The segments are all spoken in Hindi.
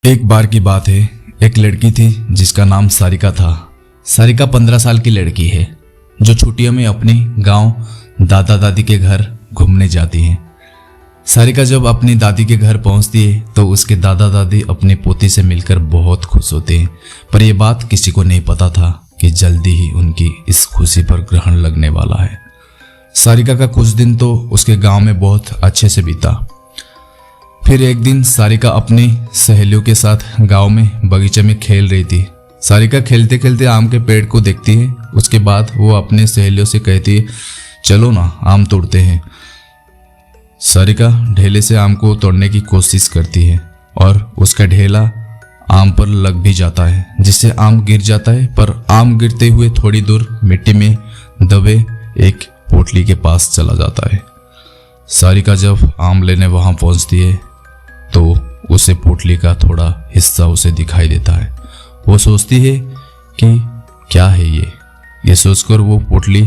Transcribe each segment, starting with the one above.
एक बार की बात है, एक लड़की थी जिसका नाम सारिका था। सारिका 15 साल की लड़की है जो छुट्टियों में अपने गांव दादा दादी के घर घूमने जाती है। सारिका जब अपनी दादी के घर पहुंचती है तो उसके दादा दादी अपनी पोती से मिलकर बहुत खुश होते हैं, पर यह बात किसी को नहीं पता था कि जल्दी ही उनकी इस खुशी पर ग्रहण लगने वाला है। सारिका का कुछ दिन तो उसके गांव में बहुत अच्छे से बीता। फिर एक दिन सारिका अपनी सहेलियों के साथ गांव में बगीचे में खेल रही थी। सारिका खेलते खेलते आम के पेड़ को देखती है। उसके बाद वो अपने सहेलियों से कहती है, चलो ना आम तोड़ते हैं। सारिका ढेले से आम को तोड़ने की कोशिश करती है और उसका ढेला आम पर लग भी जाता है, जिससे आम गिर जाता है। पर आम गिरते हुए थोड़ी दूर मिट्टी में दबे एक पोटली के पास चला जाता है। सारिका जब आम लेने वहां पहुंचती है तो उसे पोटली का थोड़ा हिस्सा उसे दिखाई देता है। वो सोचती है कि क्या है ये सोचकर वो पोटली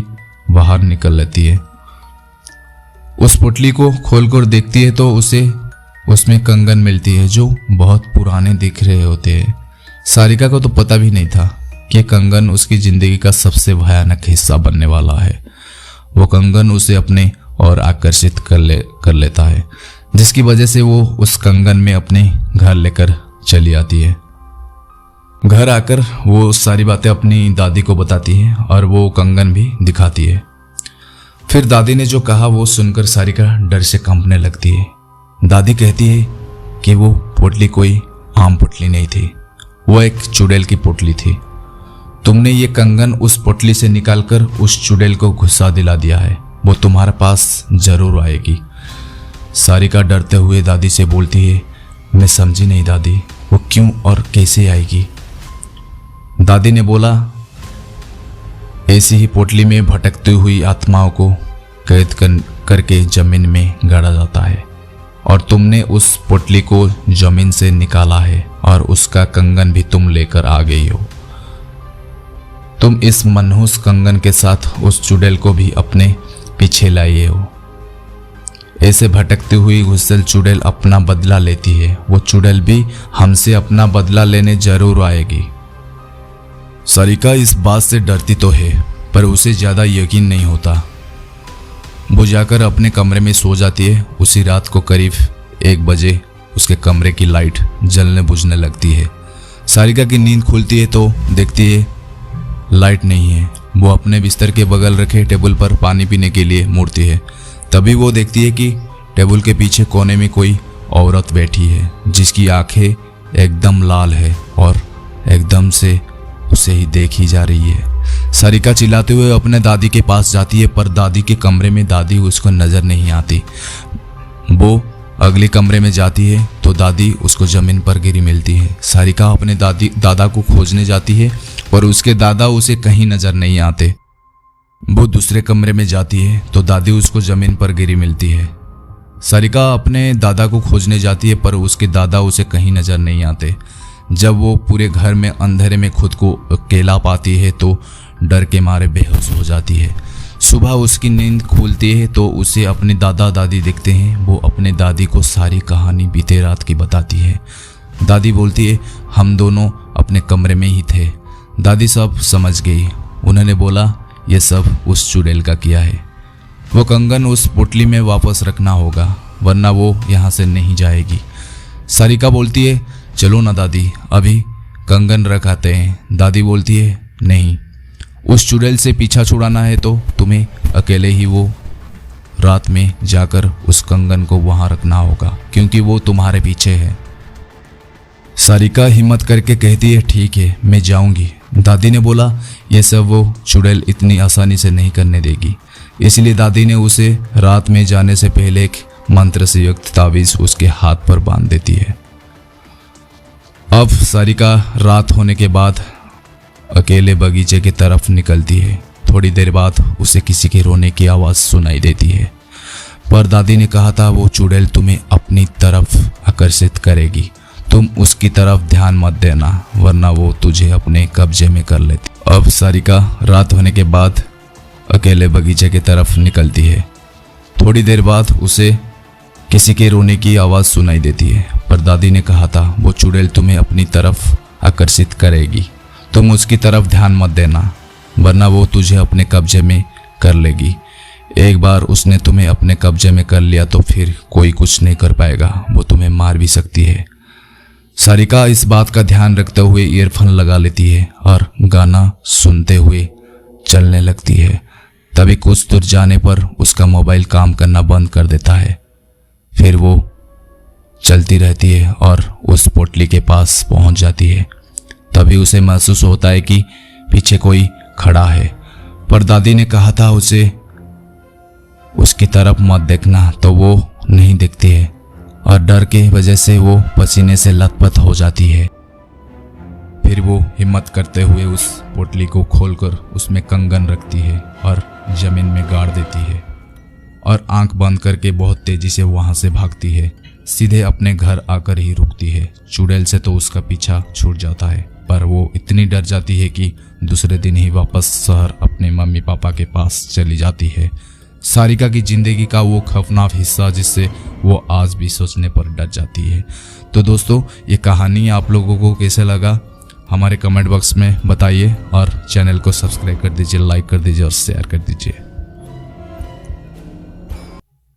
बाहर निकल लेती है। उस पोटली को खोलकर देखती है तो उसे उसमें कंगन मिलती है जो बहुत पुराने दिख रहे होते हैं। सारिका को तो पता भी नहीं था कि कंगन उसकी जिंदगी का सबसे भयानक हिस्सा बनने वाला है। वो कंगन उसे अपने और आकर्षित कर लेता है, जिसकी वजह से वो उस कंगन में अपने घर लेकर चली आती है। घर आकर वो सारी बातें अपनी दादी को बताती है और वो कंगन भी दिखाती है। फिर दादी ने जो कहा वो सुनकर सारिका डर से कांपने लगती है। दादी कहती है कि वो पोटली कोई आम पोटली नहीं थी, वो एक चुड़ैल की पोटली थी। तुमने ये कंगन उस पोटली से निकालकर उस चुड़ैल को गुस्सा दिला दिया है, वो तुम्हारे पास जरूर आएगी। सारिका डरते हुए दादी से बोलती है, मैं समझी नहीं दादी, वो क्यों और कैसे आएगी। दादी ने बोला, ऐसी ही पोटली में भटकती हुई आत्माओं को कैद करके जमीन में गाड़ा जाता है और तुमने उस पोटली को जमीन से निकाला है और उसका कंगन भी तुम लेकर आ गई हो। तुम इस मनहूस कंगन के साथ उस चुड़ैल को भी अपने पीछे लाए हो। ऐसे भटकती हुई गुस्सेल चुड़ैल अपना बदला लेती है, वो चुड़ैल भी हमसे अपना बदला लेने जरूर आएगी। सारिका इस बात से डरती तो है पर उसे ज्यादा यकीन नहीं होता। वो जाकर अपने कमरे में सो जाती है। उसी रात को करीब 1 बजे उसके कमरे की लाइट जलने बुझने लगती है। सारिका की नींद खुलती है तो देखती है लाइट नहीं है। वो अपने बिस्तर के बगल रखे टेबल पर पानी पीने के लिए मुड़ती है। तभी वो देखती है कि टेबल के पीछे कोने में कोई औरत बैठी है जिसकी आंखें एकदम लाल है और एकदम से उसे ही देखी जा रही है। सारिका चिल्लाते हुए अपने दादी के पास जाती है पर दादी के कमरे में दादी उसको नजर नहीं आती। वो अगले कमरे में जाती है तो दादी उसको जमीन पर गिरी मिलती है। सारिका अपने दादा को खोजने जाती है पर उसके दादा उसे कहीं नजर नहीं आते। वो दूसरे कमरे में जाती है तो दादी उसको जमीन पर गिरी मिलती है। सारिका अपने दादा को खोजने जाती है पर उसके दादा उसे कहीं नजर नहीं आते। जब वो पूरे घर में अंधेरे में खुद को अकेला पाती है तो डर के मारे बेहोश हो जाती है। सुबह उसकी नींद खुलती है तो उसे अपने दादा दादी दिखते हैं। वो अपने दादी को सारी कहानी बीते रात की बताती है। दादी बोलती है, हम दोनों अपने कमरे में ही थे। दादी सब समझ गई। उन्होंने बोला, ये सब उस चुड़ैल का किया है। वो कंगन उस पोटली में वापस रखना होगा वरना वो यहाँ से नहीं जाएगी। सारिका बोलती है, चलो ना दादी, अभी कंगन रख आते हैं। दादी बोलती है, नहीं, उस चुड़ैल से पीछा छुड़ाना है तो तुम्हें अकेले ही वो रात में जाकर उस कंगन को वहां रखना होगा क्योंकि वो तुम्हारे पीछे है। सारिका हिम्मत करके कहती है, ठीक है, मैं जाऊंगी। दादी ने बोला, ये सब वो चुड़ैल इतनी आसानी से नहीं करने देगी। इसलिए दादी ने उसे रात में जाने से पहले एक मंत्र से युक्त ताबीज उसके हाथ पर बांध देती है। अब सारिका रात होने के बाद अकेले बगीचे की तरफ निकलती है। थोड़ी देर बाद उसे किसी के रोने की आवाज़ सुनाई देती है। पर दादी ने कहा था वो चुड़ैल तुम्हें अपनी तरफ आकर्षित करेगी, तुम उसकी तरफ ध्यान मत देना वरना वो तुझे अपने कब्जे में कर लेती। अब सारिका रात होने के बाद अकेले बगीचे की तरफ निकलती है। थोड़ी देर बाद उसे किसी के रोने की आवाज़ सुनाई देती है। पर दादी ने कहा था वो चुड़ैल तुम्हें अपनी तरफ आकर्षित करेगी, तुम उसकी तरफ ध्यान मत देना वरना वो तुझे अपने कब्जे में कर लेगी। एक बार उसने तुम्हें अपने कब्जे में कर लिया तो फिर कोई कुछ नहीं कर पाएगा, वो तुम्हें मार भी सकती है। सारिका इस बात का ध्यान रखते हुए ईयरफोन लगा लेती है और गाना सुनते हुए चलने लगती है। तभी कुछ दूर जाने पर उसका मोबाइल काम करना बंद कर देता है। फिर वो चलती रहती है और उस पोटली के पास पहुंच जाती है। तभी उसे महसूस होता है कि पीछे कोई खड़ा है। पर दादी ने कहा था उसे उसकी तरफ मत देखना, तो वो नहीं देखती है और डर के वजह से वो पसीने से लथपथ हो जाती है। फिर वो हिम्मत करते हुए उस पोटली को खोलकर उसमें कंगन रखती है और जमीन में गाड़ देती है और आंख बंद करके बहुत तेजी से वहां से भागती है। सीधे अपने घर आकर ही रुकती है। चुड़ैल से तो उसका पीछा छूट जाता है, पर वो इतनी डर जाती है कि दूसरे दिन ही वापस शहर अपने मम्मी पापा के पास चली जाती है। सारिका की जिंदगी का वो खौफनाक हिस्सा जिससे वो आज भी सोचने पर डर जाती है। तो दोस्तों, ये कहानी आप लोगों को कैसे लगा हमारे कमेंट बॉक्स में बताइए और चैनल को सब्सक्राइब कर दीजिए, लाइक कर दीजिए और शेयर कर दीजिए।